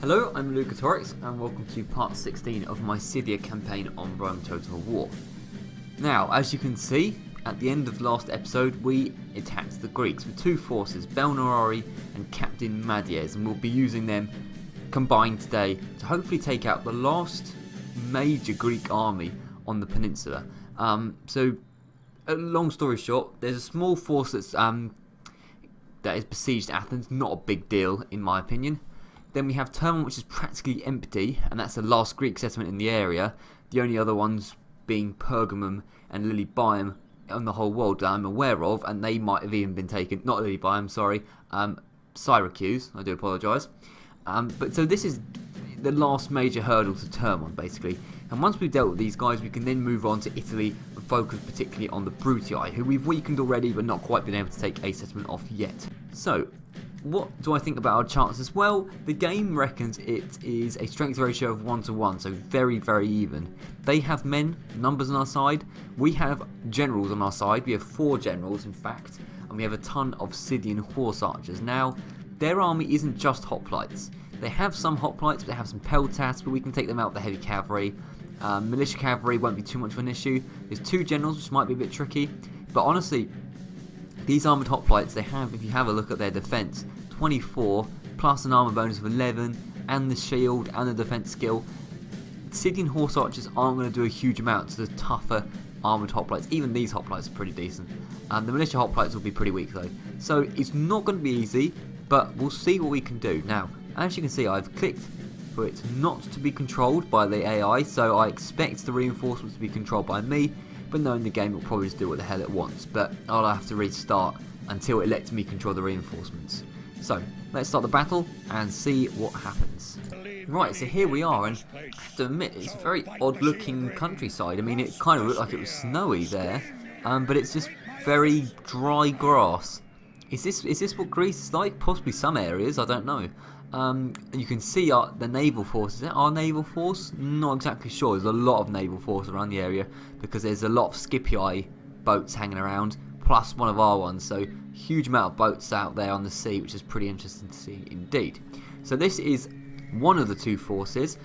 Hello, I'm Lucatorix and welcome to part 16 of my Scythia campaign on Rome Total War. Now, as you can see, at the end of the last episode we attacked the Greeks with two forces, Belnorari and Captain Madies, and we'll be using them combined today to hopefully take out the last major Greek army on the peninsula. Long story short, there's a small force that is besieged Athens, not a big deal in my opinion. Then we have Thermon, which is practically empty, and that's the last Greek settlement in the area. The only other ones being Pergamum and Lilybaeum on the whole world that I'm aware of, and they might have even been taken. Not Lilybaeum, sorry, Syracuse. I do apologise. So this is the last major hurdle to Thermon, basically. And once we've dealt with these guys, we can then move on to Italy and focus particularly on the Brutii, who we've weakened already, but not quite been able to take a settlement off yet. So, what do I think about our chances? Well, the game reckons it is a strength ratio of 1-to-1, so very, very even. They have men, numbers on our side. We have generals on our side. We have 4 generals, in fact, and we have a ton of Scythian horse archers. Now, their army isn't just hoplites. They have some hoplites, they have some peltasts, but we can take them out with the heavy cavalry. Militia cavalry won't be too much of an issue. There's 2 generals, which might be a bit tricky, but honestly, these armoured hoplites, they have, if you have a look at their defence, 24 plus an armour bonus of 11 and the shield and the defence skill. Scythian horse archers aren't going to do a huge amount to the tougher armoured hoplites. Even these hoplites are pretty decent. The militia hoplites will be pretty weak though. So it's not going to be easy, but we'll see what we can do. Now, as you can see, I've clicked for it not to be controlled by the AI, so I expect the reinforcements to be controlled by me. But knowing the game, it'll probably just do what the hell it wants. But I'll have to restart until it lets me control the reinforcements. So, let's start the battle and see what happens. Right, so here we are, and I have to admit, it's a very odd looking countryside. I mean, it kind of looked like it was snowy there, but it's just very dry grass. Is this what Greece is like? Possibly some areas, I don't know. You can see the naval force. Is that our naval force? Not exactly sure. There's a lot of naval force around the area because there's a lot of Scipii boats hanging around, plus one of our ones. So huge amount of boats out there on the sea, which is pretty interesting to see indeed. So this is one of the 2 forces,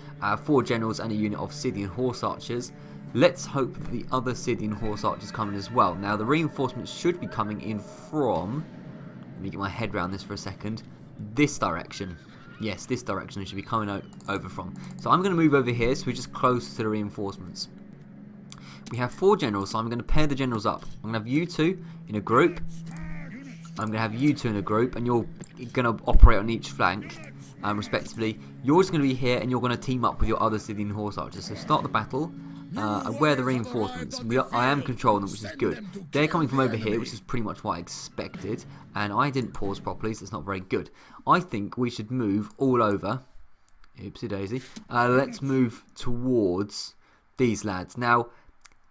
4 generals and a unit of Scythian horse archers. Let's hope that the other Scythian horse archers come in as well. Now the reinforcements should be coming in from, let me get my head around this for a second, this direction. Yes, this direction they should be coming over from. So I'm going to move over here so we're just close to the reinforcements. We have 4 generals, so I'm going to pair the generals up. I'm going to have you 2 in a group. I'm going to have you 2 in a group, and you're going to operate on each flank, respectively. You're just going to be here, and you're going to team up with your other Scythian horse archers. So start the battle. And where are the reinforcements? I am controlling them, which is good. They're coming from over here, which is pretty much what I expected. And I didn't pause properly, so it's not very good. I think we should move all over. Oopsie daisy. Let's move towards these lads. Now,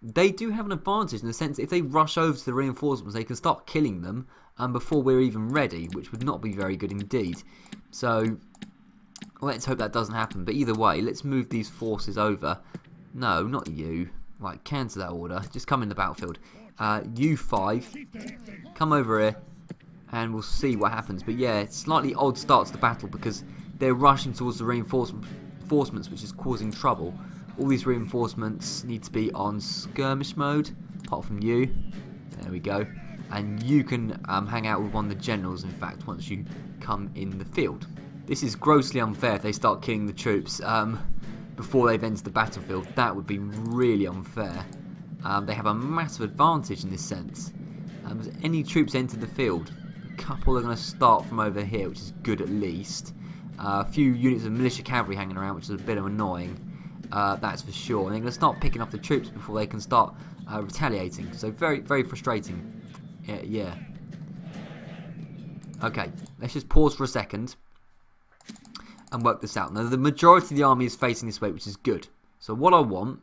they do have an advantage in the sense if they rush over to the reinforcements, they can start killing them before we're even ready, which would not be very good indeed. So, let's hope that doesn't happen. But either way, let's move these forces over. No, not you. Right, cancel that order. Just come in the battlefield. You 5, come over here, and we'll see what happens. But yeah, it's slightly odd start to the battle because they're rushing towards the reinforcements, which is causing trouble. All these reinforcements need to be on skirmish mode, apart from you. There we go. And you can hang out with one of the generals, in fact, once you come in the field. This is grossly unfair if they start killing the troops before they've entered the battlefield. That would be really unfair. They have a massive advantage in this sense. As any troops enter the field, a couple are going to start from over here, which is good at least. A few units of militia cavalry hanging around, which is a bit annoying. That's for sure. And they're going to start picking off the troops before they can start retaliating. So very, very frustrating. Yeah. Okay, let's just pause for a second and work this out. Now, the majority of the army is facing this way, which is good. So what I want,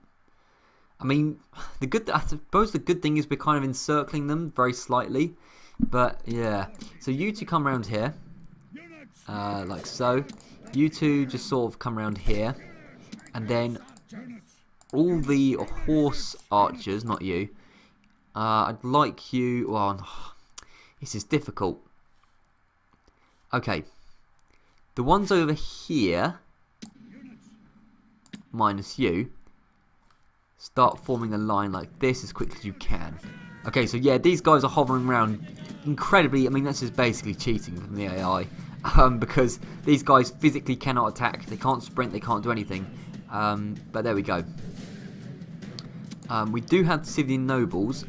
I mean, I suppose the good thing is we're kind of encircling them very slightly. But yeah, so you 2 come around here, like so. You 2 just sort of come around here. And then all the horse archers, not you, I'd like you, well, this is difficult. Okay, the ones over here minus you. Start forming a line like this as quickly as you can. Okay, so yeah, these guys are hovering around incredibly. I mean, this is basically cheating from the AI. Because these guys physically cannot attack. They can't sprint, they can't do anything. But there we go. We do have the Scythian nobles.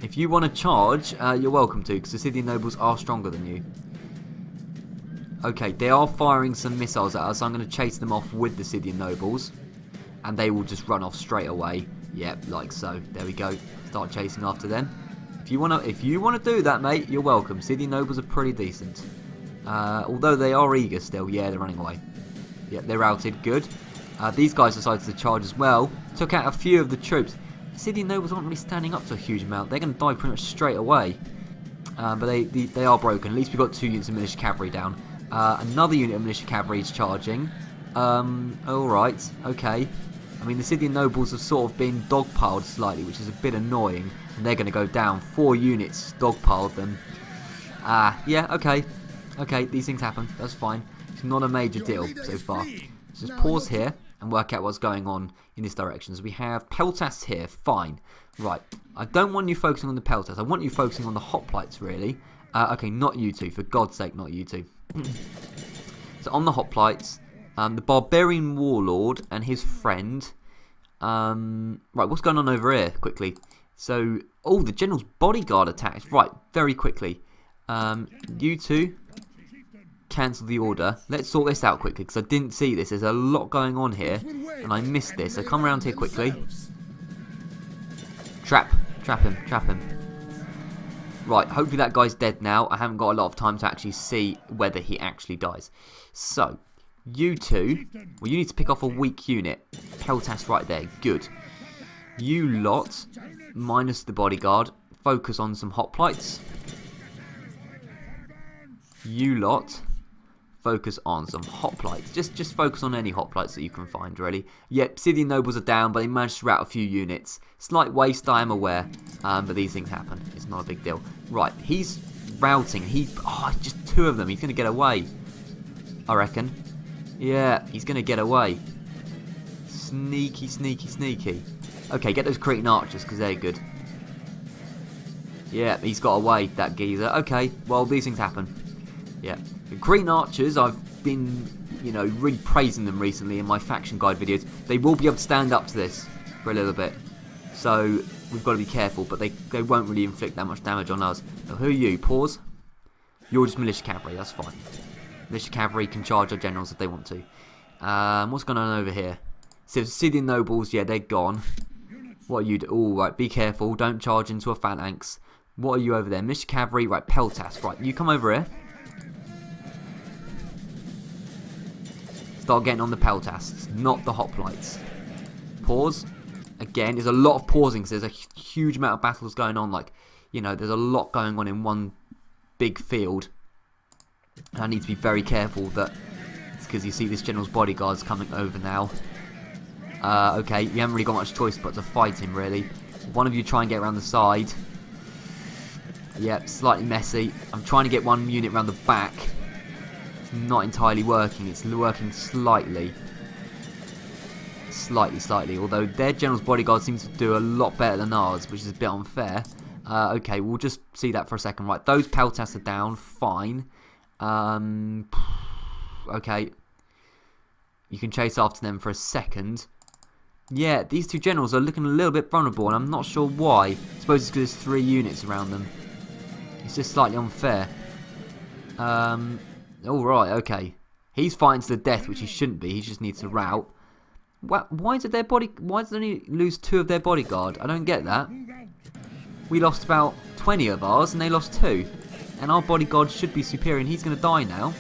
If you want to charge, you're welcome to, because the Scythian nobles are stronger than you. Okay, they are firing some missiles at us. I'm going to chase them off with the Scythian nobles. And they will just run off straight away. Yep, like so. There we go. Start chasing after them. If you wanna do that, mate, you're welcome. Scythian nobles are pretty decent. Although they are eager still. Yeah, they're running away. Yep, they're routed. Good. These guys decided to charge as well. Took out a few of the troops. The Scythian nobles aren't really standing up to a huge amount. They're going to die pretty much straight away. But they are broken. At least we've got 2 units of militia cavalry down. Another unit of militia cavalry is charging. Alright, okay. I mean, the Scythian nobles have sort of been dogpiled slightly, which is a bit annoying. And they're going to go down. 4 units dogpiled them. Yeah, okay. Okay, these things happen. That's fine. It's not a major deal so far. Let's just pause here and work out what's going on in this direction. So we have Peltas here. Fine. Right. I don't want you focusing on the Peltas. I want you focusing on the hoplites, really. Okay, not you two. For God's sake, not you two. So on the hoplites, the barbarian warlord and his friend. Right, what's going on over here? Quickly. So, oh, the general's bodyguard attacks. Right, very quickly. You two, cancel the order. Let's sort this out quickly, because I didn't see this. There's a lot going on here, and I missed this. So come around here quickly. Trap him. Right, hopefully that guy's dead now. I haven't got a lot of time to actually see whether he actually dies. So, you two, well, you need to pick off a weak unit. Peltas right there, good. You lot, minus the bodyguard, focus on some hoplites. You lot, focus on some hoplites. Just focus on any hoplites that you can find, really. Yep, Scythian nobles are down, but they managed to rout a few units. Slight waste, I am aware, but these things happen. It's not a big deal. Right, he's routing. Just 2 of them. He's going to get away, I reckon. Yeah, he's going to get away. Sneaky. Okay, get those Cretan archers, because they're good. Yeah, he's got away, that geezer. Okay, well, these things happen. Yeah. The Cretan archers, I've been, really praising them recently in my faction guide videos. They will be able to stand up to this for a little bit. So, we've got to be careful, but they won't really inflict that much damage on us. Now, who are you? Pause. You're just militia cavalry, that's fine. Militia cavalry can charge our generals if they want to. What's going on over here? So, Scythian nobles, yeah, they're gone. What are you doing? Oh, right, be careful. Don't charge into a phalanx. What are you over there? Militia cavalry, right, Peltas. Right, you come over here. Start getting on the Peltas, not the hoplites. Pause. Again, there's a lot of pausing because there's a huge amount of battles going on. Like, there's a lot going on in one big field. And I need to be very careful that it's because you see this general's bodyguards coming over now. Okay, you haven't really got much choice but to fight him, really. One of you try and get around the side. Yep, slightly messy. I'm trying to get one unit around the back. It's not entirely working. It's working slightly. Slightly. Although their general's bodyguard seems to do a lot better than ours, which is a bit unfair. Okay, we'll just see that for a second. Right, those Peltas are down. Fine. Okay. You can chase after them for a second. Yeah, these 2 generals are looking a little bit vulnerable, and I'm not sure why. I suppose it's because there's 3 units around them. It's just slightly unfair. Alright, okay. He's fighting to the death, which he shouldn't be. He just needs to rout. Why did they lose 2 of their bodyguard? I don't get that. We lost about 20 of ours, and they lost 2. And our bodyguard should be superior, and he's going to die now.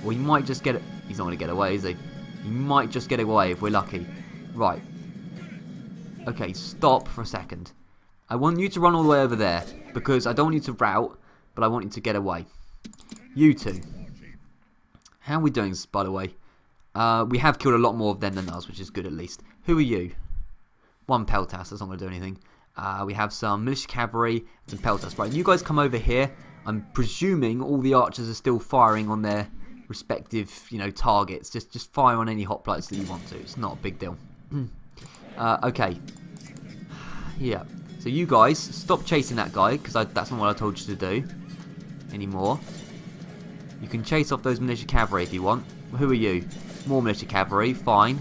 Or he might just get it. He's not going to get away, is he? He might just get away if we're lucky. Right. Okay, stop for a second. I want you to run all the way over there, because I don't want you to rout, but I want you to get away. You two. How are we doing, by the way? We have killed a lot more of them than us, which is good at least. Who are you? 1 Peltas, that's not going to do anything. We have some militia cavalry, some Peltas. Right, you guys come over here. I'm presuming all the archers are still firing on their respective, targets. Just fire on any hoplites that you want to. It's not a big deal. Okay. Yeah. So you guys, stop chasing that guy, because that's not what I told you to do anymore. You can chase off those militia cavalry if you want. Who are you? More militia cavalry, fine.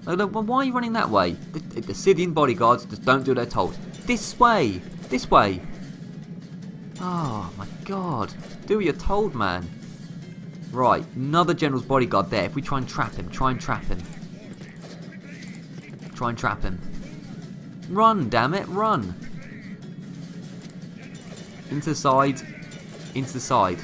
Well, why are you running that way? The Scythian bodyguards just don't do what they're told. This way! This way! Oh my god. Do what you're told, man. Right, another general's bodyguard there. If we try and trap him, try and trap him. Try and trap him. Run, damn it, run! Into the side. Into the side.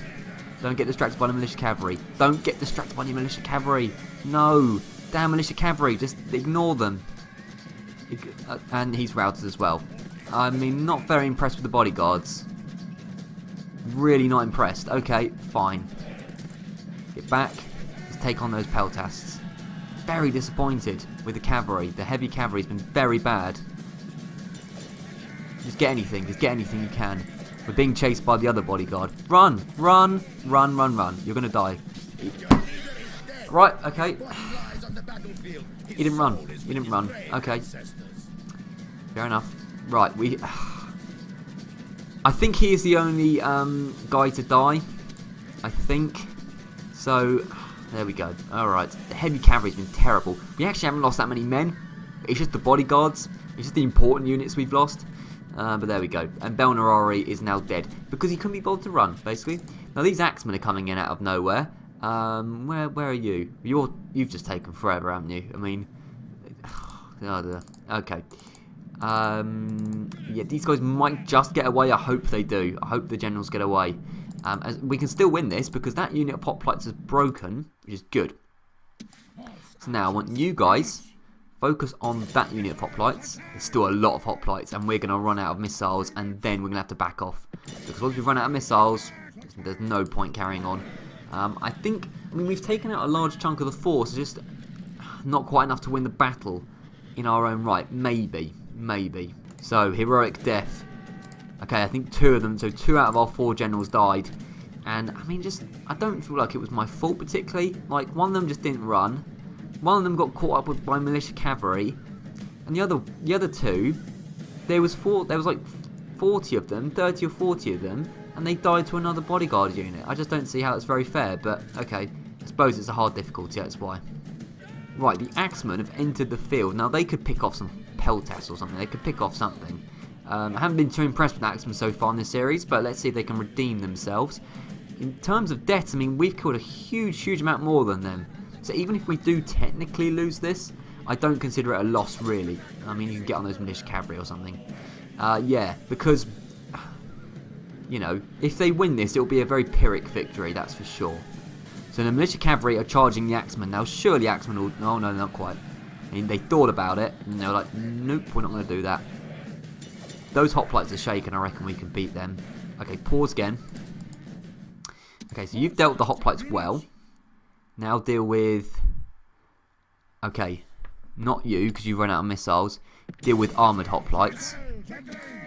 Don't get distracted by the militia cavalry. Don't get distracted by the militia cavalry. No! Damn militia cavalry, just ignore them. And he's routed as well. I mean, not very impressed with the bodyguards. Really not impressed. Okay, fine. Get back. Let's take on those peltasts. Very disappointed with the cavalry. The heavy cavalry's been very bad. Just get anything. Just get anything you can. We're being chased by the other bodyguard. Run! Run! Run, run, run. You're going to die. Right, okay. He didn't run. He didn't run. Okay. Fair enough. Right, I think he is the only guy to die. I think. So, there we go. Alright. The heavy cavalry's been terrible. We actually haven't lost that many men. It's just the bodyguards. It's just the important units we've lost. But there we go. And Belnerari is now dead. Because he couldn't be bothered to run, basically. Now, these axemen are coming in out of nowhere. Where are you? You've just taken forever, haven't you? I mean, okay. Yeah, these guys might just get away. I hope they do. I hope the generals get away. As we can still win this because that unit of hoplites is broken, which is good. So now I want you guys focus on that unit of hoplites. There's still a lot of hoplites, and we're going to run out of missiles, and then we're going to have to back off because once we've run out of missiles, there's no point carrying on. I mean, we've taken out a large chunk of the force, just not quite enough to win the battle in our own right. Maybe. So, heroic death. Okay, I think 2 of them, so 2 out of our 4 generals died. And, I mean, I don't feel like it was my fault particularly. Like, one of them just didn't run. One of them got caught up by militia cavalry. And the other 2, there was like 40 of them, 30 or 40 of them. And they died to another bodyguard unit. I just don't see how it's very fair, but okay. I suppose it's a hard difficulty, that's why. Right, the axemen have entered the field. Now, they could pick off some peltasts or something. They could pick off something. I haven't been too impressed with the axemen so far in this series, but let's see if they can redeem themselves. In terms of deaths, I mean, we've killed a huge amount more than them. So even if we do technically lose this, I don't consider it a loss, really. I mean, you can get on those militia cavalry or something. Yeah, because if they win this, it'll be a very Pyrrhic victory, that's for sure. So the militia cavalry are charging the axemen. Now, surely axemen will... Oh, no, not quite. I mean, they thought about it, and they were like, nope, we're not going to do that. Those hoplites are shaken. I reckon we can beat them. Okay, pause again. Okay, so you've dealt with the hoplites well. Now deal with... Okay, not you, because you've run out of missiles. Deal with armoured hoplites.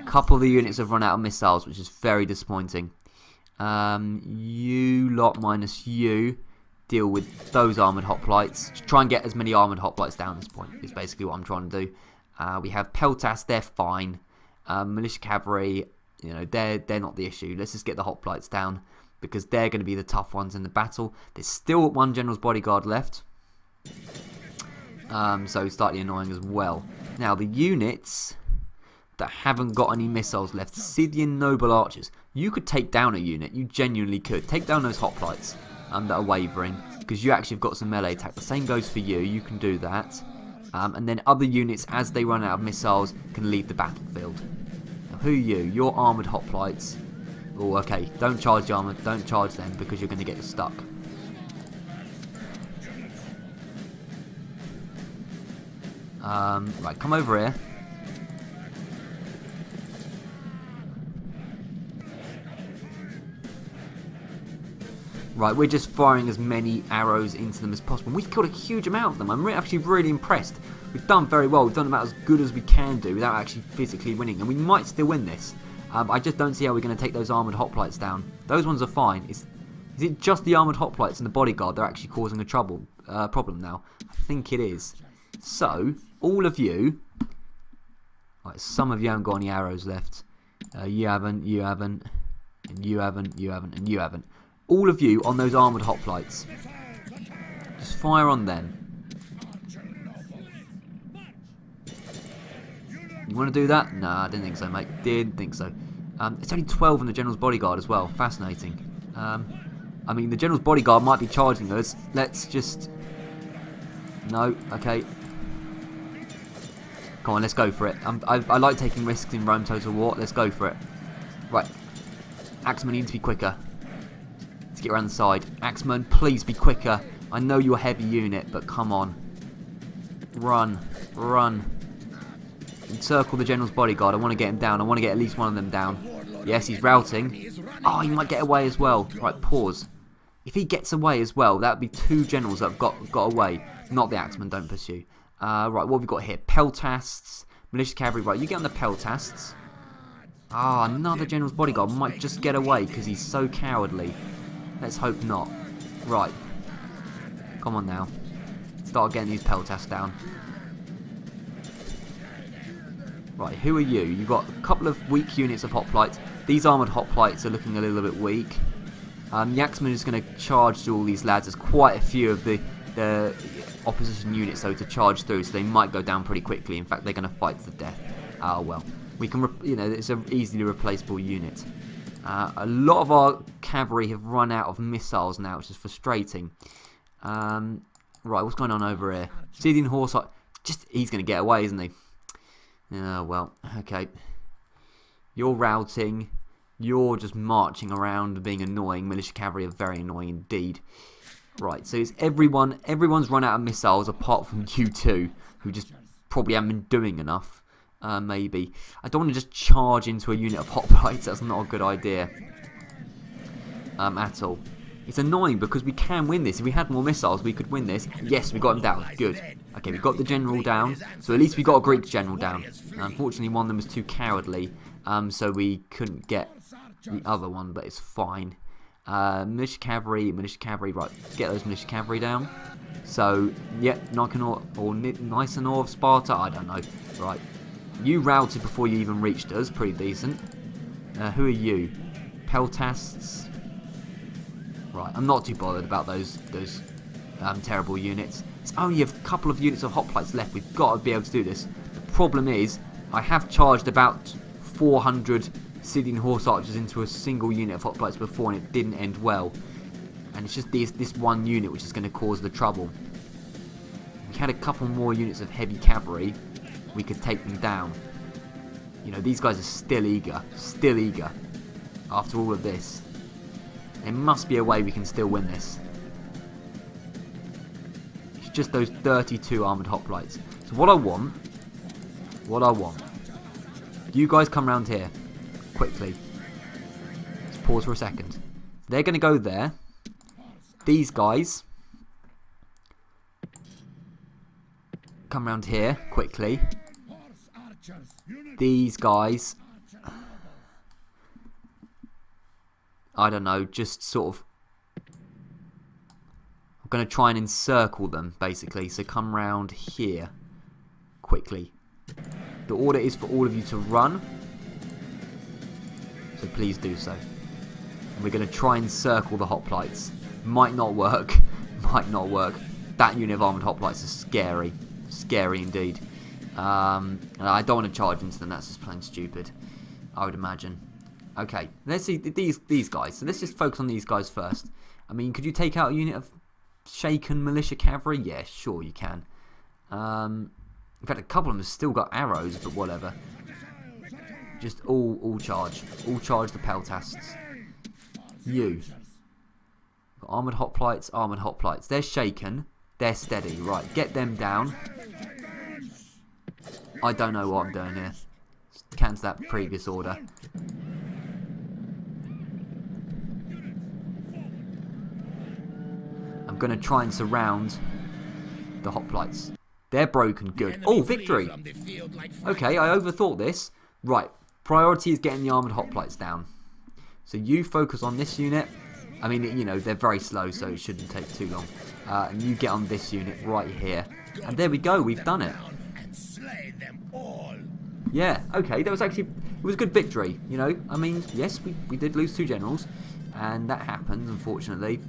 A couple of the units have run out of missiles, which is very disappointing. You lot minus you deal with those armoured hoplites. Just try and get as many armoured hoplites down at this point, is basically what I'm trying to do. We have peltasts, they're fine. Militia cavalry, they're not the issue. Let's just get the hoplites down, because they're going to be the tough ones in the battle. There's still 1 general's bodyguard left. So slightly annoying as well. Now, the units that haven't got any missiles left, Scythian noble archers. You could take down a unit. You genuinely could. Take down those hoplites that are wavering, because you actually have got some melee attack. The same goes for you. You can do that. And then other units, as they run out of missiles, can leave the battlefield. Now, who are you? You're armoured hoplites. Oh, okay. Don't charge the armour. Don't charge them, because you're going to get stuck. Right, come over here. Right, we're just firing as many arrows into them as possible. We've killed a huge amount of them. I'm actually really impressed. We've done very well. We've done about as good as we can do without actually physically winning. And we might still win this. I just don't see how we're going to take those armoured hoplites down. Those ones are fine. It's Is it just the armoured hoplites and the bodyguard that are actually causing a problem now? I think it is. So, all of you... Right, some of you haven't got any arrows left. You haven't, you haven't, and you haven't, you haven't, and you haven't. All of you on those armoured hoplites. Just fire on them. You want to do that? Nah, I didn't think so, mate. Didn't think so. It's only 12 on the General's Bodyguard as well. Fascinating. I mean, the General's Bodyguard might be charging us. Let's just... No, okay. Come on, let's go for it. I like taking risks in Rome Total War. Let's go for it. Right. Axeman needs to be quicker. Let's get around the side. Axeman, please be quicker. I know you're a heavy unit, but come on. Run. Run. Encircle the General's Bodyguard. I want to get him down. I want to get at least one of them down. Yes, he's routing. Oh, he might get away as well. Right, pause. If he gets away as well, that would be 2 generals that have got away. Not the Axeman, don't pursue. Right, what have we got here? Peltasts, Militia Cavalry. Right, you get on the Peltasts. Ah, another General's Bodyguard might just get away because he's so cowardly. Let's hope not. Right. Come on now. Start getting these Peltasts down. Right, who are you? You've got a couple of weak units of hoplites. These armoured hoplites are looking a little bit weak. The Axeman is going to charge through all these lads. There's quite a few of the opposition units though to charge through, so they might go down pretty quickly. In fact, they're going to fight to the death. Oh well, we can, it's an easily replaceable unit. A lot of our cavalry have run out of missiles now, which is frustrating. Right, what's going on over here? Scythian horse, he's going to get away, isn't he? Oh well, okay. You're routing. You're just marching around and being annoying. Militia cavalry are very annoying indeed. Right, so it's everyone's run out of missiles apart from you two, who just probably haven't been doing enough. Maybe. I don't want to just charge into a unit of hoplites. That's not a good idea. At all. It's annoying because we can win this. If we had more missiles, we could win this. Yes, we got him down. Good. Okay, we got the general down. So at least we got a Greek general down. Unfortunately, one of them was too cowardly. So we couldn't get the other one, but it's fine. Militia cavalry, right, get those militia cavalry down. So, yeah, Nicanor or Nicanor of Sparta, I don't know. Right, you routed before you even reached us, pretty decent. Who are you? Peltasts. Right, I'm not too bothered about those terrible units. It's only a couple of units of hoplites left. We've got to be able to do this. The problem is, I have charged about 400 Scythian horse archers into a single unit of hoplites before, and it didn't end well. And it's just this one unit which is going to cause the trouble. If we had a couple more units of heavy cavalry, we could take them down. You know, these guys are still eager after all of this. There must be a way we can still win this. It's just those 32 armoured hoplites. So what I want, you guys come round here. Quickly. Let's pause for a second. They're going to go there. These guys come round here quickly. These guys, I don't know, just sort of, I'm going to try and encircle them basically. So come round here quickly. The order is for all of you to run. So please do so. And we're going to try and circle the hoplites. Might not work. Might not work. That unit of armoured hoplites is scary. Scary indeed. And I don't want to charge into them. That's just plain stupid, I would imagine. Okay, let's see these guys. So let's just focus on these guys first. I mean, could you take out a unit of shaken militia cavalry? Yeah, sure you can. In fact, a couple of them have still got arrows, but whatever. Just all charge the Peltasts. You. Got armoured hoplites. They're shaken. They're steady. Right, get them down. I don't know what I'm doing here. Cancel that previous order. I'm going to try and surround the hoplites. They're broken. Good. Oh, victory. Okay, I overthought this. Right. Priority is getting the armoured hoplites down. So you focus on this unit. I mean, you know, they're very slow, so it shouldn't take too long. And you get on this unit right here. And there we go, we've done it. Yeah, okay, that was actually, it was a good victory, you know. I mean, yes, we did lose 2 generals, and that happened, unfortunately.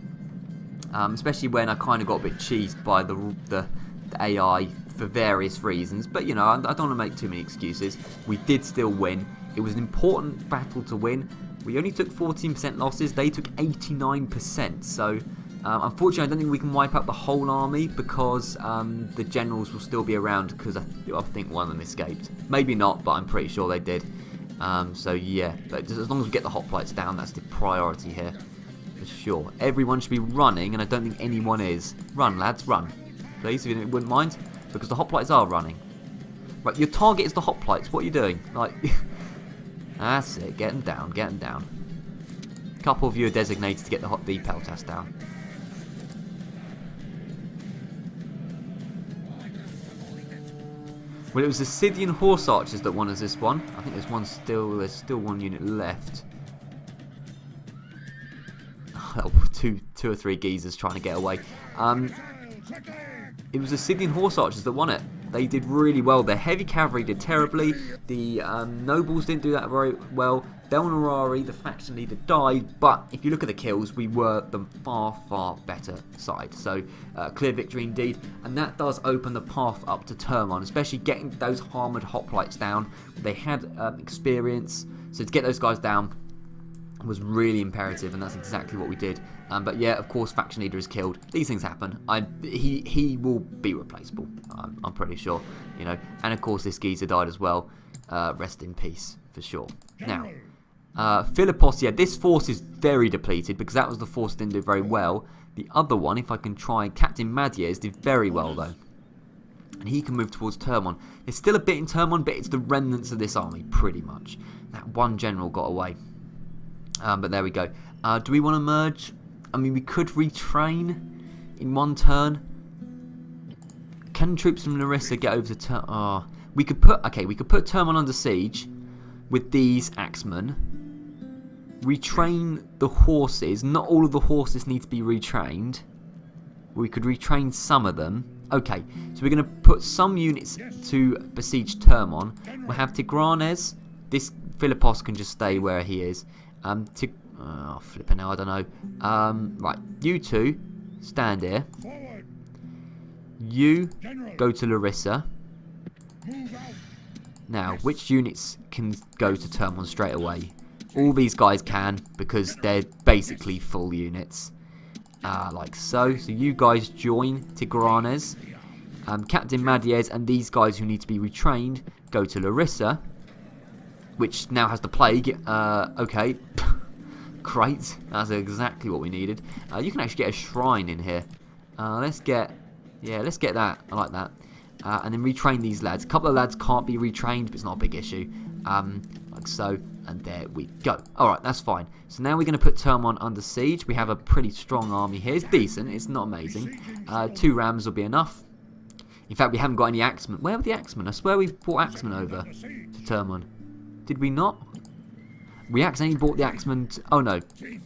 Especially when I kind of got a bit cheesed by the AI for various reasons. But, you know, I don't want to make too many excuses. We did still win. It was an important battle to win. We only took 14% losses. They took 89%. So, unfortunately, I don't think we can wipe out the whole army because the generals will still be around because I think one of them escaped. Maybe not, but I'm pretty sure they did. So, yeah. But just as long as we get the hoplites down, that's the priority here. For sure. Everyone should be running, and I don't think anyone is. Run, lads, run. Please, if you wouldn't mind. Because the hoplites are running. Right, your target is the hoplites. What are you doing? Like, that's it. Get them down, get them down. A couple of you are designated to get the peltas down. Well, it was the Scythian horse archers that won us this one. I think there's still one unit left. Oh, two or three geezers trying to get away. It was the Scythian horse archers that won it. They did really well. The heavy cavalry did terribly. The nobles didn't do that very well. Belnorari, the faction leader, died. But if you look at the kills, we were the far, far better side. So, clear victory indeed. And that does open the path up to Thermon, especially getting those armoured hoplites down. They had experience. So to get those guys down was really imperative, and that's exactly what we did. But yeah, of course, faction leader is killed. These things happen. He will be replaceable. I'm pretty sure, you know. And of course, this geezer died as well. Rest in peace for sure. Now, Philippos, yeah, this force is very depleted because that was the force that didn't do very well. The other one, if I can try, Captain Madiez did very well though, and he can move towards Thermon. There's still a bit in Thermon, but it's the remnants of this army pretty much. That one general got away. But there we go. Do we want to merge? I mean, we could retrain in one turn. Can troops from Larissa get over to Thermon? Oh, we could put Thermon under siege with these axemen. Retrain the horses. Not all of the horses need to be retrained. We could retrain some of them. Okay, so we're going to put some units to besiege Thermon. We'll have Tigranes. This Philippos can just stay where he is. Flipping now, I don't know. Right, you two stand here. You go to Larissa. Now, which units can go to Thermon straight away? All these guys can, because they're basically full units. Like so. So you guys join Tigranes. Captain Madiez and these guys who need to be retrained go to Larissa, which now has the plague. Okay. Great. That's exactly what we needed. You can actually get a shrine in here. Let's get that. I like that. And then retrain these lads. A couple of lads can't be retrained, but it's not a big issue. Like so. And there we go. Alright, that's fine. So now we're going to put Thermon under siege. We have a pretty strong army here. It's decent. It's not amazing. 2 rams will be enough. In fact, we haven't got any axemen. Where were the axemen? I swear we brought axemen over to Thermon. Did we not? We accidentally bought the axemen. Oh no,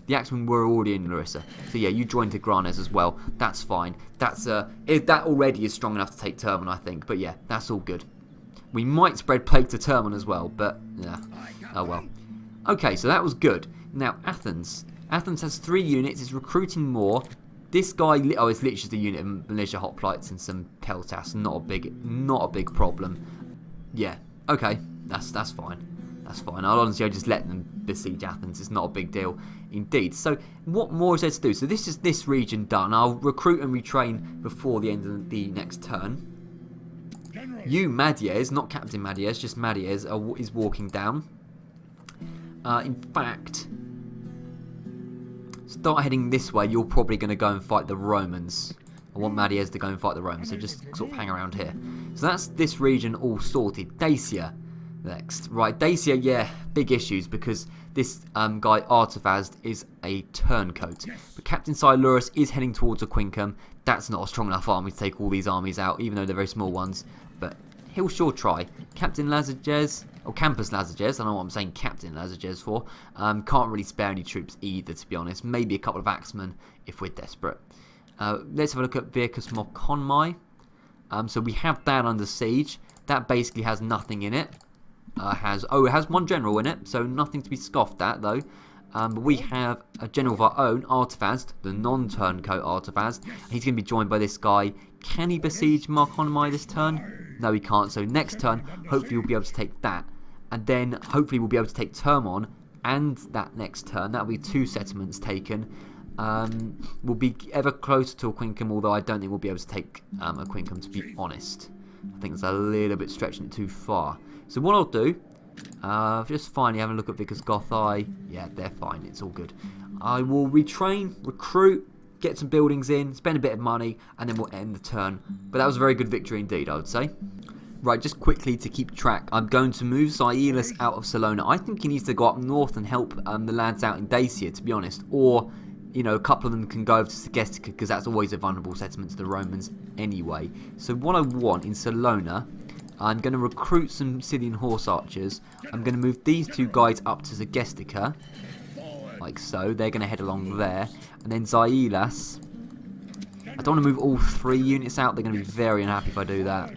the axemen were already in Larissa. So yeah, you joined Tigranes as well. That's fine. That already is strong enough to take Thermon, I think. But yeah, that's all good. We might spread plague to Thermon as well, but yeah. Oh well. Okay, so that was good. Now Athens. Athens has 3 units. It's recruiting more. This guy, it's literally just a unit of militia hoplites and some peltas. Not a big problem. Yeah. Okay, that's fine. That's fine. I'll just let them besiege Athens. It's not a big deal indeed. So what more is there to do? So this is this region done. I'll recruit and retrain before the end of the next turn. You, Madiez, not Captain Madiez, just Madiez, is walking down. In fact, start heading this way. You're probably going to go and fight the Romans. I want Madiez to go and fight the Romans. So just sort of hang around here. So that's this region all sorted. Dacia. Next. Right, Dacia, yeah, big issues because this guy Artavazd is a turncoat. But Captain Silurus is heading towards Aquincum. That's not a strong enough army to take all these armies out, even though they're very small ones. But he'll sure try. Captain Lazarjes, or Campus Lazarjes, I don't know what I'm saying Captain Lazarjes for. Can't really spare any troops either, to be honest. Maybe a couple of axemen if we're desperate. Let's have a look at Vircus Mokonmai. So we have that under siege. That basically has nothing in it. It has one general in it, so nothing to be scoffed at though. But we have a general of our own, Artefazd, the non-turncoat Artefazd. He's going to be joined by this guy. Can he besiege Mokonmai this turn? No, he can't. So next turn, hopefully we'll be able to take that. And then hopefully we'll be able to take Thermon. And that next turn, that'll be 2 settlements taken. We'll be ever closer to a Quincum, although I don't think we'll be able to take a Quincum, to be honest. I think it's a little bit stretching it too far. So what I'll do, just finally having a look at Vickers Gothai. Yeah, they're fine. It's all good. I will retrain, recruit, get some buildings in, spend a bit of money, and then we'll end the turn. But that was a very good victory indeed, I would say. Right, just quickly to keep track, I'm going to move Xylus out of Salona. I think he needs to go up north and help the lads out in Dacia, to be honest. Or, you know, a couple of them can go over to Scythia, because that's always a vulnerable settlement to the Romans anyway. So what I want in Salona, I'm going to recruit some Scythian horse archers. I'm going to move these 2 guys up to Zagestica, like so. They're going to head along there. And then Xylus, I don't want to move all 3 units out. They're going to be very unhappy if I do that.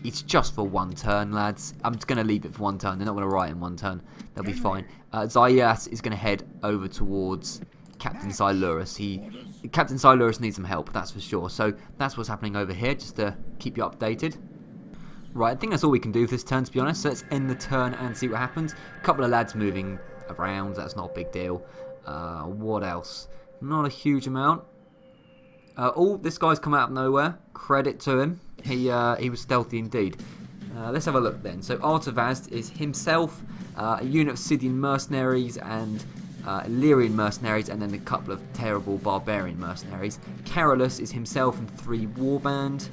It's just for 1 turn, lads. I'm just going to leave it for 1 turn. They're not going to riot in 1 turn. They'll be fine. Xylus is going to head over towards Captain Silurus. Captain Silurus needs some help, that's for sure. So that's what's happening over here, just to keep you updated. Right, I think that's all we can do for this turn, to be honest. So let's end the turn and see what happens. A couple of lads moving around, that's not a big deal. What else? Not a huge amount. Oh, this guy's come out of nowhere. Credit to him. He was stealthy indeed. Let's have a look then. So Artefazd is himself, a unit of Scythian mercenaries and Illyrian mercenaries, and then a couple of terrible barbarian mercenaries. Carolus is himself and 3 warband,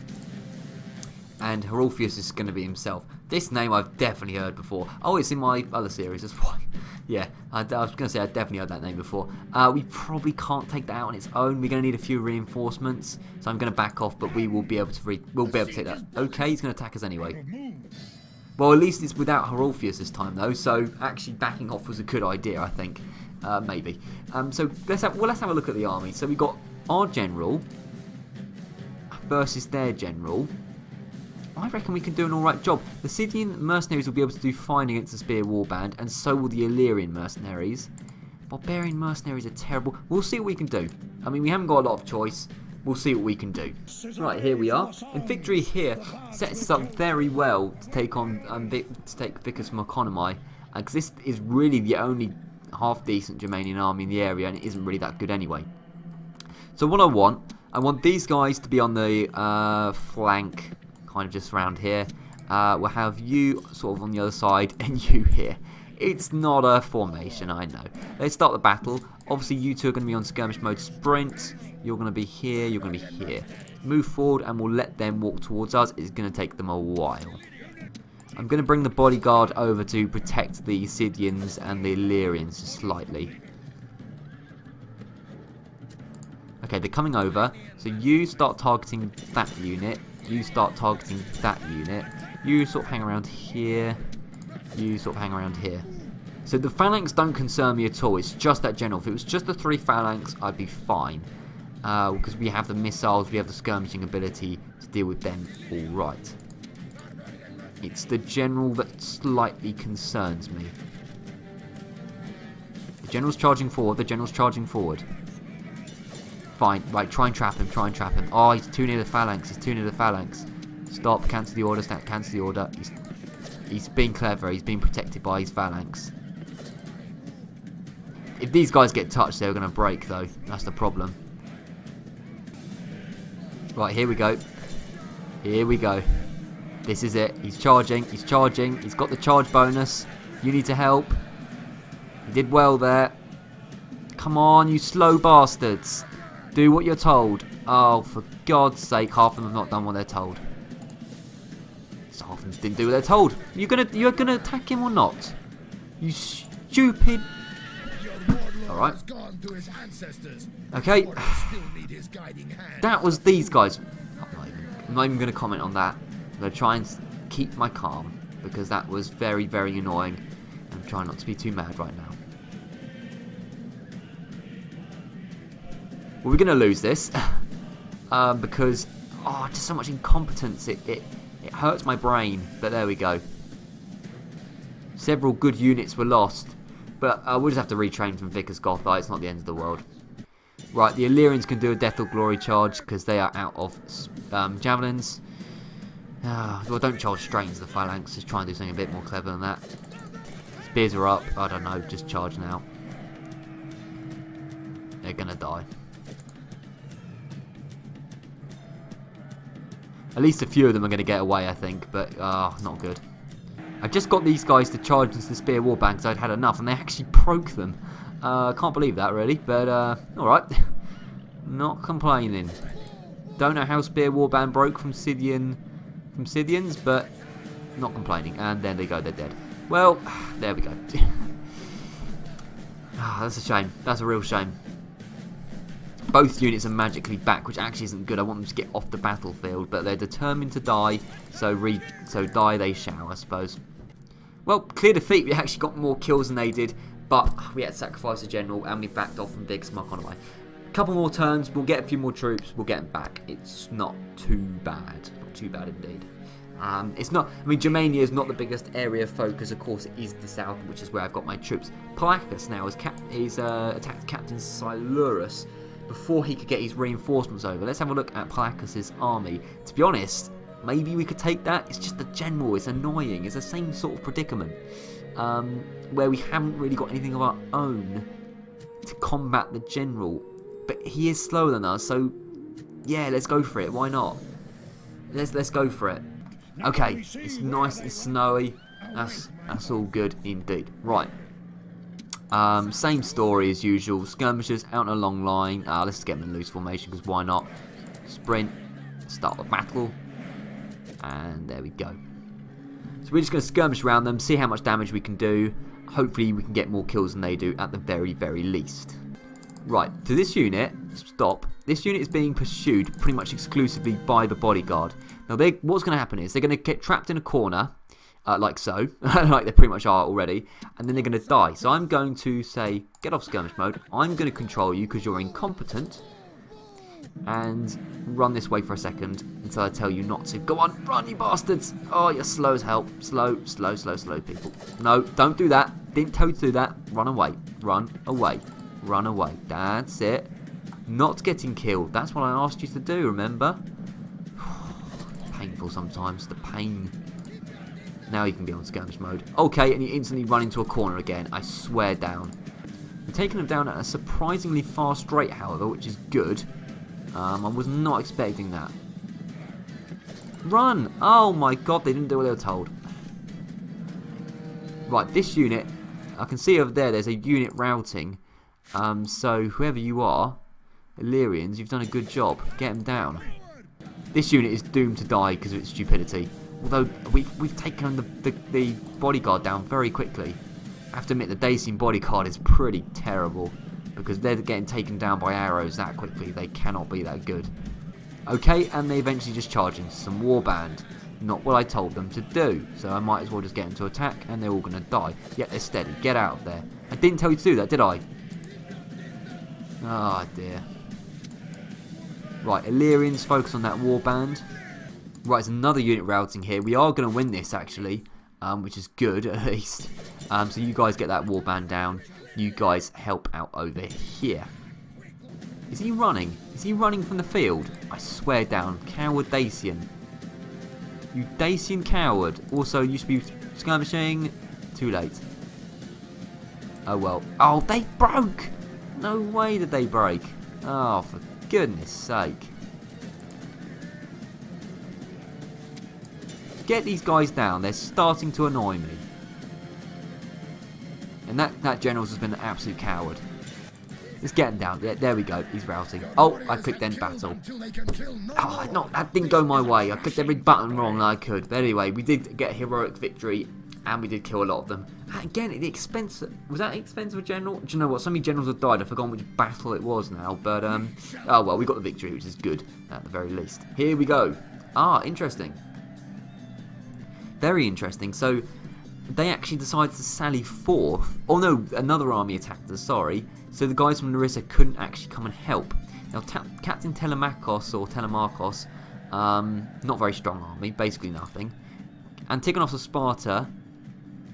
and Herolpheus is going to be himself. This name I've definitely heard before. Oh, it's in my other series, that's why. Yeah, I was going to say I've definitely heard that name before. We probably can't take that out on its own. We're going to need a few reinforcements, so I'm going to back off, but we will be able to take that. Okay, he's going to attack us anyway. Well, at least it's without Herolpheus this time, though, so actually backing off was a good idea, I think. Maybe. So let's have a look at the army. So we've got our general versus their general. I reckon we can do an alright job. The Scythian mercenaries will be able to do fine against the Spear Warband, and so will the Illyrian mercenaries. Barbarian mercenaries are terrible. We'll see what we can do. I mean, we haven't got a lot of choice. We'll see what we can do. Right, here we are. And victory here sets us up very well to take on Vicus Mokonmai, because this is really the only half decent Germanian army in the area, and it isn't really that good anyway. So what I want these guys to be on the flank, kind of just around here. We'll have you sort of on the other side and you here. It's not a formation, I know. Let's start the battle. Obviously you 2 are going to be on skirmish mode sprint. You're going to be here, you're going to be here. Move forward and we'll let them walk towards us. It's going to take them a while. I'm going to bring the bodyguard over to protect the Scythians and the Illyrians just slightly. Okay, they're coming over. So you start targeting that unit. You start targeting that unit. You sort of hang around here. You sort of hang around here. So the phalanx don't concern me at all. It's just that general. If it was just the 3 phalanx, I'd be fine. Because we have the missiles, we have the skirmishing ability to deal with them all right. It's the general that slightly concerns me. The general's charging forward. The general's charging forward. Fine. Right, try and trap him. Try and trap him. Oh, he's too near the phalanx. He's too near the phalanx. Stop. Cancel the order. Cancel the order. He's being clever. He's being protected by his phalanx. If these guys get touched, they're going to break, though. That's the problem. Right, here we go. Here we go. This is it. He's charging. He's charging. He's got the charge bonus. You need to help. He did well there. Come on, you slow bastards. Do what you're told. Oh, for God's sake, half of them have not done what they're told. So half of them didn't do what they're told. You're gonna attack him or not? You stupid. Alright. Okay. That was these guys. I'm not even going to comment on that. I'm going to try and keep my calm, because that was very, very annoying. I'm trying not to be too mad right now. Well, we're going to lose this, because, just so much incompetence. It hurts my brain, but there we go. Several good units were lost, but we'll just have to retrain from Vickers Gothite. It's not the end of the world. Right, the Illyrians can do a Death or Glory charge because they are out of javelins. Well, don't charge straight into the phalanx. Just try and do something a bit more clever than that. Spears are up. I don't know. Just charge now. They're going to die. At least a few of them are going to get away, I think. But, not good. I just got these guys to charge into the Spear Warband because I'd had enough. And they actually broke them. I can't believe that, really. But, alright. Not complaining. Don't know how Spear Warband broke from Scythians, but not complaining. And there they go, they're dead. Well, there we go. That's a shame. That's a real shame. Both units are magically back, which actually isn't good. I want them to get off the battlefield, but they're determined to die, so die they shall, I suppose. Well, clear defeat. We actually got more kills than they did, but we had to sacrifice a general, and we backed off from Big Smug on the way. Couple more turns, we'll get a few more troops, we'll get them back. It's not too bad. Not too bad indeed. It's not, I mean, Germania is not the biggest area of focus. Of course, it is the south, which is where I've got my troops. Palacus now is attacked Captain Silurus before he could get his reinforcements over. Let's have a look at Palacus's army. To be honest, maybe we could take that. It's just the general. It's annoying. It's the same sort of predicament where we haven't really got anything of our own to combat the general. But he is slower than us, so yeah, let's go for it. Why not? Let's go for it. Okay, it's nice and snowy. That's all good indeed. Right. Same story as usual. Skirmishers out in a long line. Let's get them in loose formation because why not? Sprint. Start the battle. And there we go. So we're just going to skirmish around them, see how much damage we can do. Hopefully we can get more kills than they do at the very, very least. Right, so this unit, stop. This unit is being pursued pretty much exclusively by the bodyguard. Now, what's going to happen is they're going to get trapped in a corner, like so, like they pretty much are already, and then they're going to die. So I'm going to say, get off skirmish mode. I'm going to control you because you're incompetent, and run this way for a second until I tell you not to. Go on, run, you bastards! Oh, you're slow as hell. Slow, people. No, don't do that. Didn't tell you to do that. Run away. Run away. Run away. That's it. Not getting killed. That's what I asked you to do, remember? Painful sometimes. The pain. Now you can be on skirmish mode. Okay, and you instantly run into a corner again. I swear down. We're taking them down at a surprisingly fast rate, however, which is good. I was not expecting that. Run! Oh my god, they didn't do what they were told. Right, this unit, I can see over there, there's a unit routing. So whoever you are, Illyrians, you've done a good job. Get them down. This unit is doomed to die because of its stupidity. Although we've taken the bodyguard down very quickly. I have to admit the Dacian bodyguard is pretty terrible because they're getting taken down by arrows that quickly. They cannot be that good. Okay, and they eventually just charge into some warband. Not what I told them to do. So I might as well just get them to attack and they're all going to die. Yet they're steady. Get out of there. I didn't tell you to do that, did I? Oh dear. Right, Illyrians, focus on that warband. Right, there's another unit routing here. We are going to win this actually, which is good at least. So you guys get that warband down. You guys help out over here. Is he running? Is he running from the field? I swear down. Coward Dacian. You Dacian coward. Also, you should be skirmishing. Too late. Oh well. Oh, they broke! No way did they break. Oh, for goodness sake. Get these guys down. They're starting to annoy me. And that general's just been an absolute coward. Let's get him down. Yeah, there we go. He's routing. Oh, I clicked end battle. Oh, that didn't go my way. I clicked every button wrong that I could. But anyway, we did get a heroic victory. And we did kill a lot of them. Again, at the expense... Was that expense of a general? Do you know what? So many generals have died. I've forgotten which battle it was now. But, oh well, we got the victory, which is good. At the very least. Here we go. Ah, interesting. Very interesting. So they actually decided to sally forth. Oh no, another army attacked us, sorry. So the guys from Larissa couldn't actually come and help. Now Captain Telemarkos, not very strong army, basically nothing. Antigonos of Sparta,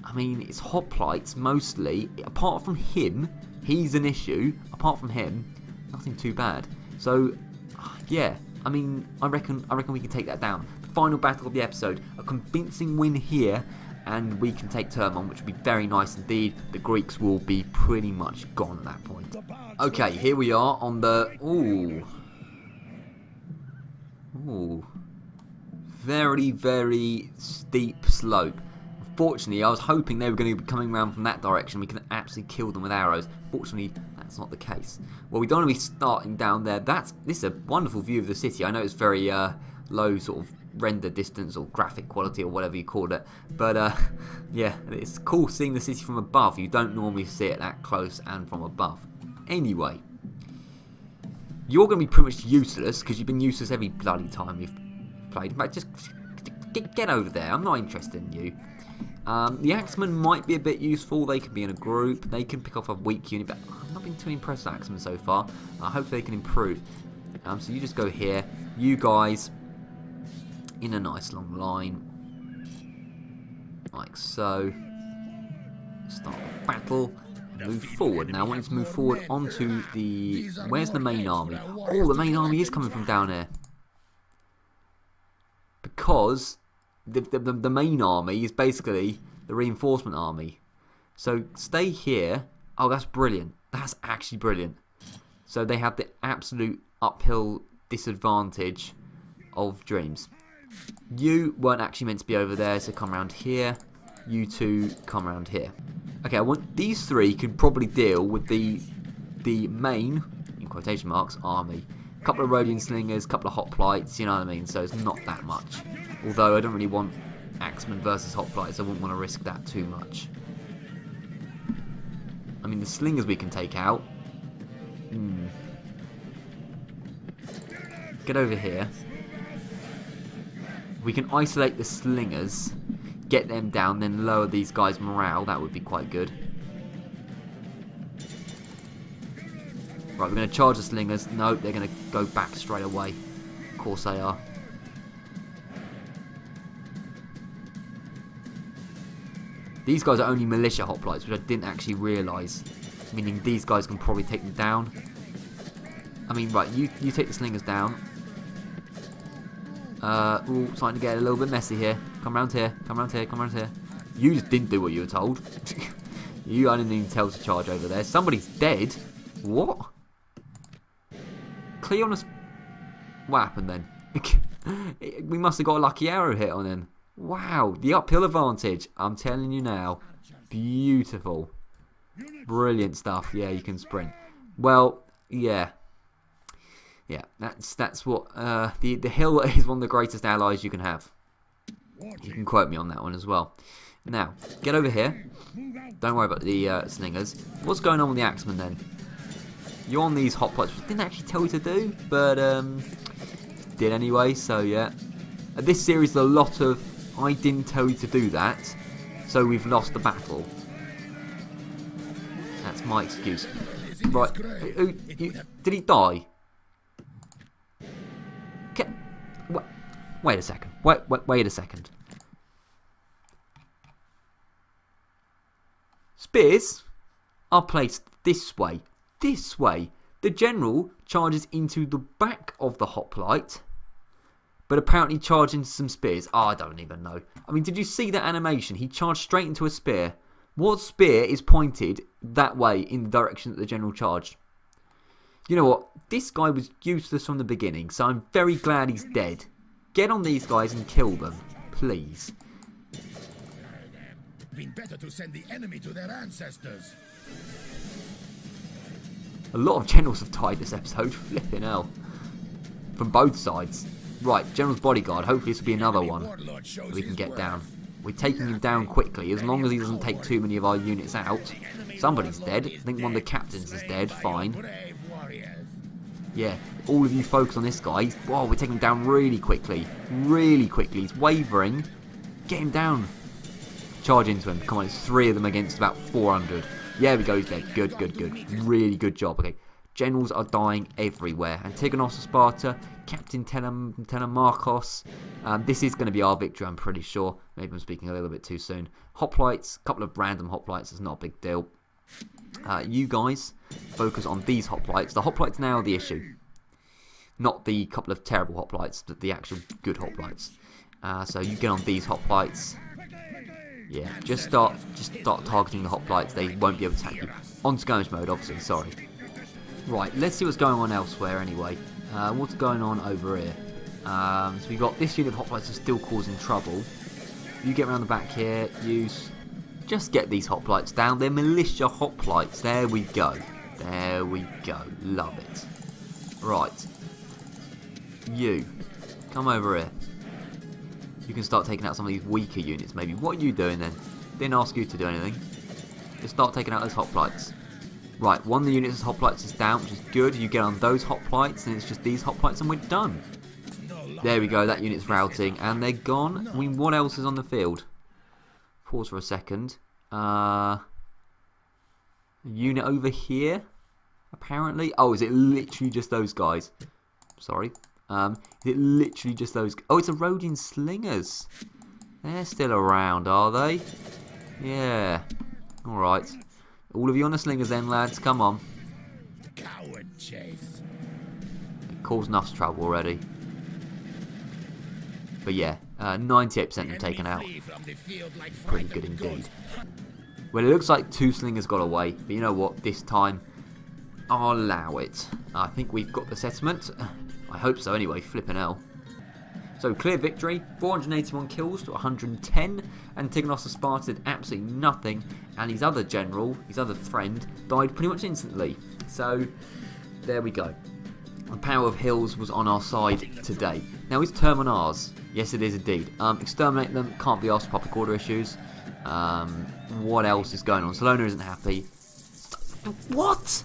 I mean, it's hoplites mostly. Apart from him, he's an issue. Apart from him, nothing too bad. So, yeah, I mean, I reckon we can take that down. The final battle of the episode, a convincing win here, and we can take Thermon, which would be very nice indeed. The Greeks will be pretty much gone at that point. Okay, here we are on the... Ooh. Very, very steep slope. Unfortunately, I was hoping they were going to be coming around from that direction. We can absolutely kill them with arrows. Fortunately, that's not the case. Well, we don't want to be starting down there. This is a wonderful view of the city. I know it's very low sort of render distance or graphic quality or whatever you call it. But, yeah, it's cool seeing the city from above. You don't normally see it that close and from above. Anyway, you're going to be pretty much useless because you've been useless every bloody time we've played. But just get over there. I'm not interested in you. The Axemen might be a bit useful. They can be in a group. They can pick off a weak unit. But I've not been too impressed with Axemen so far. I hope they can improve. So you just go here. You guys in a nice long line. Like so. Start the battle. Move forward. Now I want you to move forward onto the... Where's the main army? Oh, the main army is coming from down there. Because the main army is basically the reinforcement army. So stay here. Oh, that's brilliant. That's actually brilliant. So they have the absolute uphill disadvantage of dreams. You weren't actually meant to be over there, so come around here. You two come around here. Okay, I want these three could probably deal with the main, in quotation marks, army. A couple of Rhodian slingers, a couple of hoplites, you know what I mean? So it's not that much. Although I don't really want Axemen versus hoplites, I wouldn't want to risk that too much. I mean, the slingers we can take out. Get over here. We can isolate the slingers, get them down, then lower these guys' morale. That would be quite good. Right, we're going to charge the slingers. No, they're going to go back straight away. Of course they are. These guys are only militia hoplites, which I didn't actually realise. Meaning these guys can probably take them down. I mean, right, you take the slingers down. Ooh, starting to get a little bit messy here. Come round here, come round here, come round here. You just didn't do what you were told. I didn't even tell to charge over there. Somebody's dead. What? Cleonis... What happened then? We must have got a lucky arrow hit on him. Wow, the uphill advantage. I'm telling you now. Beautiful. Brilliant stuff. Yeah, you can sprint. Well, yeah. Yeah, that's what... the hill is one of the greatest allies you can have. You can quote me on that one as well. Now, get over here. Don't worry about the slingers. What's going on with the Axemen then? You're on these hoplites, which I didn't actually tell you to do, but did anyway, so yeah. This series is a lot of, I didn't tell you to do that, so we've lost the battle. That's my excuse. Right, did he die? Wait a second. Wait a second. Spears are placed this way. This way. The general charges into the back of the hoplite, but apparently charged into some spears. Oh, I don't even know. I mean, did you see that animation? He charged straight into a spear. What spear is pointed that way in the direction that the general charged? You know what? This guy was useless from the beginning, so I'm very glad he's dead. Get on these guys and kill them, please. Been better to send the enemy to their ancestors. A lot of generals have died this episode. Flipping hell. From both sides. Right, General's bodyguard. Hopefully this will be another one that we can get down. We're taking him down quickly, as long as he doesn't take too many of our units out. Somebody's dead. I think one of the captains is dead. Fine. Yeah, all of you focus on this guy. Whoa, we're taking him down really quickly. Really quickly. He's wavering. Get him down. Charge into him. Come on, it's 3 of them against about 400. Yeah, we go. He's dead. Good, good, good. Really good job. Okay. Generals are dying everywhere. Antigonos of Sparta, Captain Telemarchos. This is going to be our victory, I'm pretty sure. Maybe I'm speaking a little bit too soon. Hoplites, a couple of random hoplites. It's not a big deal. You guys focus on these hoplites. The hoplites now are the issue. Not the couple of terrible hoplites, but the actual good hoplites. So you get on these hoplites. Yeah, just start targeting the hoplites. They won't be able to attack you. On skirmish mode, obviously. Sorry. Right, let's see what's going on elsewhere anyway. What's going on over here? So we've got this unit of hoplites is still causing trouble. You get around the back here. You just get these hoplites down. They're militia hoplites. There we go. There we go. Love it. Right. You. Come over here. You can start taking out some of these weaker units maybe. What are you doing then? Didn't ask you to do anything. Just start taking out those hoplites. Right, one of the units of hoplites is down, which is good. You get on those hoplites, and it's just these hoplites, and we're done. There we go, that unit's routing, and they're gone. I mean, what else is on the field? Pause for a second. Unit over here, apparently. Oh, is it literally just those guys? Sorry. Is it literally just those? Oh, it's a Rhodian slingers. They're still around, are they? Yeah. All right. All of you on the slingers then, lads. Come on. Coward chase. It caused enough trouble already. But yeah, 98% of them taken out. Pretty good indeed. Well, it looks like 2 slingers got away. But you know what? This time, I'll allow it. I think we've got the settlement. I hope so anyway. Flipping hell. So, clear victory, 481 kills to 110, Antigonos of Sparta did absolutely nothing, and his other general, his other friend, died pretty much instantly. So, there we go. The power of hills was on our side today. Now, is Thermon ours? Yes, it is indeed. Exterminate them, can't be asked for public order issues. What else is going on? Salona isn't happy. What?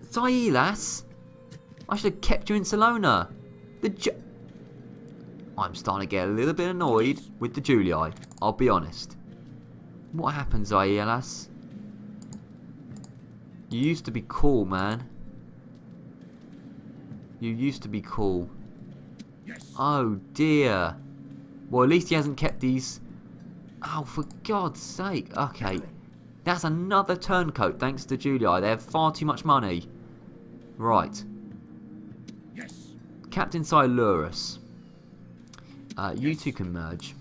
Zailas? I should have kept you in Salona. I'm starting to get a little bit annoyed with the Julii, I'll be honest. What happened, Zailas? You used to be cool, man. You used to be cool. Oh dear. Well, at least he hasn't kept these. Oh, for God's sake. Okay. That's another turncoat thanks to Julii. They have far too much money. Right. Captain Silurus. You two can merge.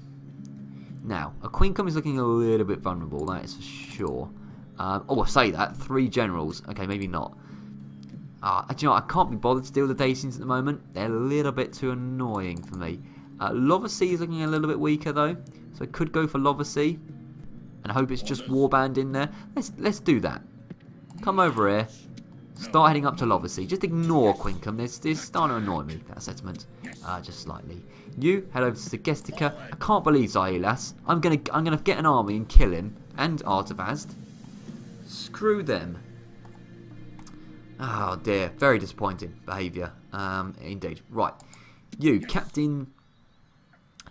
Now, a Quincum is looking a little bit vulnerable, that is for sure. Oh, I say that. 3 generals. Okay, maybe not. Do you know what? I can't be bothered to deal with the Dacians at the moment. They're a little bit too annoying for me. Lovacy is looking a little bit weaker, though. So I could go for Lovacy. And I hope it's just Warband in there. Let's do that. Come over here. Start heading up to Lovacy. Just ignore Quincum. This starting to annoy me, that settlement. Just slightly. You head over to Segestica. I can't believe Zailas. I'm gonna get an army and kill him. And Artavast. Screw them. Oh dear. Very disappointing behaviour. Indeed. Right. You, Captain.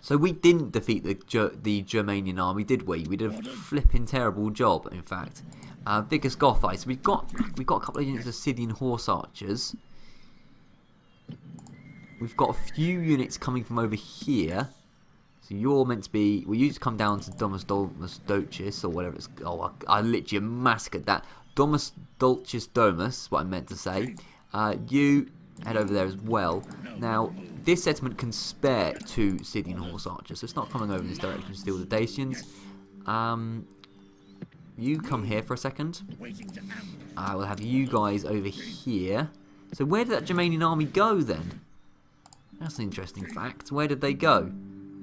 So we didn't defeat the Germanian army, did we? We did a flipping terrible job, in fact. Vicus Gothai. So we've got a couple of units of Scythian horse archers. We've got a few units coming from over here. So you're meant to be. Well, you just come down to Domus Dulcis or whatever it's. Oh, I literally massacred that. Domus Dulcis Domus, what I meant to say. You head over there as well. Now, this settlement can spare 2 Scythian horse archers, so it's not coming over in this direction to steal the Dacians. You come here for a second. I will have you guys over here. So where did that Germanian army go then? That's an interesting fact. Where did they go?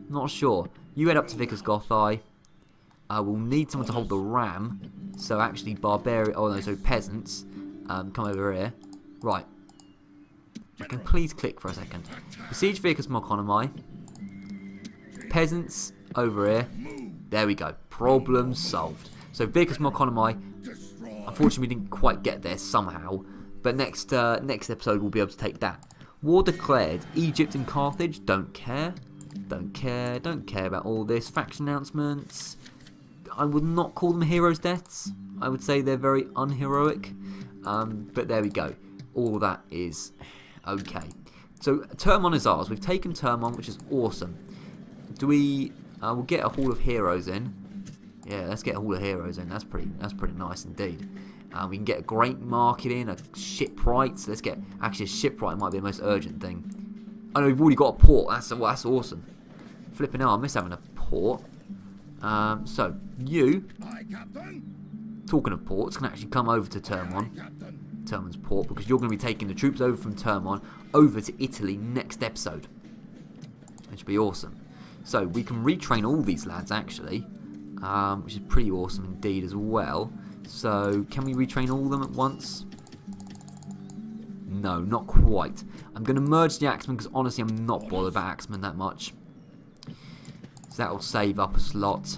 Not sure. You head up to Vicus Gothai. I will need someone to hold the ram. So actually barbarian. Oh no, so peasants. Come over here. Right. You can please click for a second. Besiege Vicus Marconomi. Peasants over here. There we go. Problem solved. So Vicus Marconomi. Unfortunately, we didn't quite get there somehow. But next episode we'll be able to take that. War declared. Egypt and Carthage, don't care. Don't care about all this. Faction announcements. I would not call them heroes' deaths. I would say they're very unheroic. But there we go. All that is okay. So Thermon is ours. We've taken Thermon, which is awesome. Do we? We'll get a Hall of Heroes in. Yeah, let's get a Hall of Heroes in. That's pretty nice indeed. We can get a great market in, a shipwright. So let's get actually a shipwright might be the most urgent thing. I know we've already got a port. That's awesome. Flipping out, I miss having a port. So you, talking of ports, can actually come over to Thermon's port, because you're going to be taking the troops over from Thermon over to Italy next episode, which would be awesome. So we can retrain all these lads actually, which is pretty awesome indeed as well. So can we retrain all of them at once? No, not quite. I'm going to merge the Axemen because honestly I'm not bothered about Axemen that much. So that will save up a slot.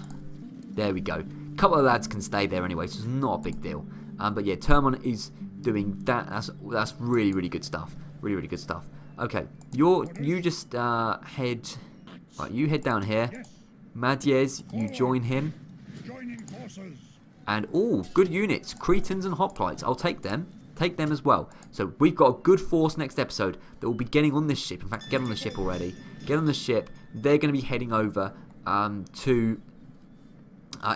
There we go. A couple of lads can stay there anyway, so it's not a big deal. But yeah, Thermon is doing that. That's really good stuff. Really good stuff. Okay, you just head. Right, you head down here. Madiez, you join him. And good units, Cretans and Hoplites. I'll take them. Take them as well. So we've got a good force next episode that will be getting on this ship. In fact, get on the ship already. Get on the ship. They're going to be heading over to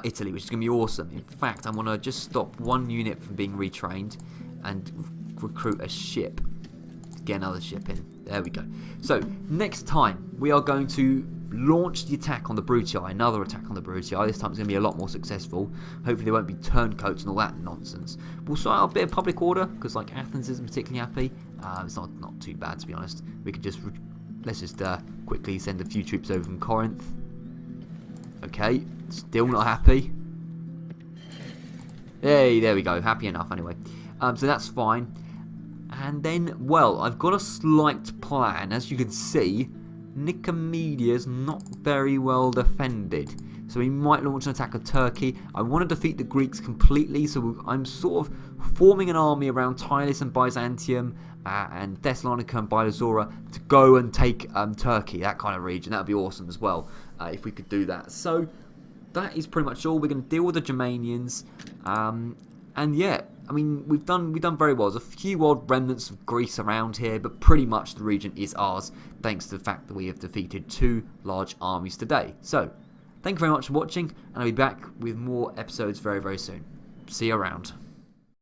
Italy, which is going to be awesome. In fact, I want to just stop one unit from being retrained and recruit a ship. Get another ship in. There we go. So next time we are going to launch the attack on the Brutii. Another attack on the Brutii. This time it's going to be a lot more successful. Hopefully there won't be turncoats and all that nonsense. We'll sort out a bit of public order because like Athens isn't particularly happy. It's not too bad to be honest. We could just let's just quickly send a few troops over from Corinth. Okay, still not happy. Hey, there we go. Happy enough anyway. So that's fine. And then, well, I've got a slight plan. As you can see, Nicomedia's not very well defended. So we might launch an attack of Turkey. I want to defeat the Greeks completely, so I'm sort of forming an army around Tylis and Byzantium and Thessalonica and Bylazora to go and take Turkey, that kind of region. That would be awesome as well if we could do that. So that is pretty much all. We're going to deal with the Germanians. And yeah, I mean, we've done very well. There's a few odd remnants of Greece around here, but pretty much the region is ours, thanks to the fact that we have defeated 2 large armies today. So, thank you very much for watching, and I'll be back with more episodes very soon. See you around.